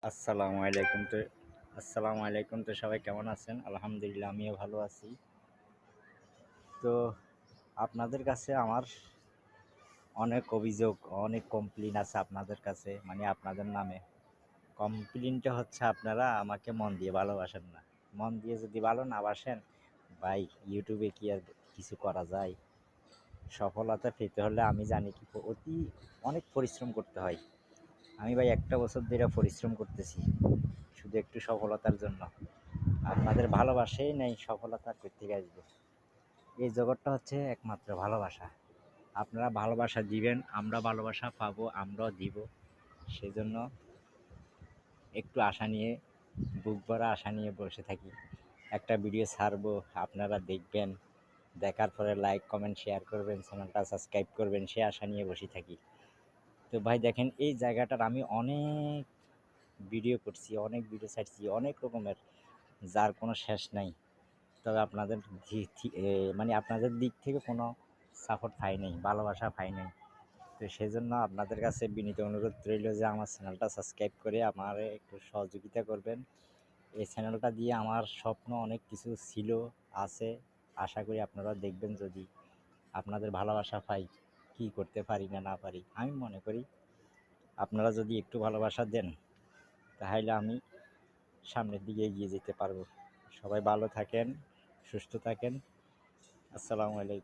আসসালামু আলাইকুম তো আসসালামু আলাইকুম তো সবাই কেমন আছেন? আলহামদুলিল্লাহ আমিও ভালো আছি। তো আপনাদের কাছে আমার অনেক অভিযোগ, অনেক কমপ্লেইন আছে আপনাদের কাছে, মানে আপনাদের নামে। কমপ্লেইনটা হচ্ছে আপনারা আমাকে মন দিয়ে ভালোবাসেন না। মন দিয়ে যদি ভালো না বাসেন, ভাই ইউটিউবে কি আর কিছু করা যায়? সফলতা পেতে হলে আমি জানি কি অনেক পরিশ্রম করতে হয়। আমি ভাই একটা বছর ধরে পরিশ্রম করতেছি শুধু একটু সফলতার জন্য। আপনাদের ভালোবাসাই নেই, সফলতা কই থেকে আসবে? এই জগৎটা হচ্ছে একমাত্র ভালোবাসা। আপনারা ভালোবাসা দিবেন, আমরা ভালোবাসা পাবো, আমরাও দিব। সেজন্য একটু আশা নিয়ে, বুক ভরা আশা নিয়ে বসে থাকি। একটা ভিডিও ছাড়বো, আপনারা দেখবেন, দেখার পরে লাইক কমেন্ট শেয়ার করবেন, চ্যানেলটা সাবস্ক্রাইব করবেন, সে আশা নিয়ে বসে থাকি। তো ভাই দেখেন, এই জায়গাটার আমি অনেক ভিডিও করছি, অনেক ভিডিও ছাড়ছি, অনেক রকমের, যার কোনো শেষ নাই। তবে আপনাদের মানে আপনাদের দিক থেকে কোনো সাপোর্ট পাই নাই, ভালোবাসা পাই নাই। তো সেজন্য আপনাদের কাছে বিনীত অনুরোধ রইল যে আমার চ্যানেলটা সাবস্ক্রাইব করে আমার একটু সহযোগিতা করবেন। এই চ্যানেলটা দিয়ে আমার স্বপ্ন অনেক কিছু ছিল, আছে। আশা করি আপনারা দেখবেন। যদি আপনাদের ভালোবাসা পাই, কী করতে পারি না না পারি, আমি মনে করি আপনারা যদি একটু ভালোবাসা দেন, তাহলে আমি সামনের দিকে এগিয়ে যেতে পারবো। সবাই ভালো থাকেন, সুস্থ থাকেন। আসসালামু আলাইকুম।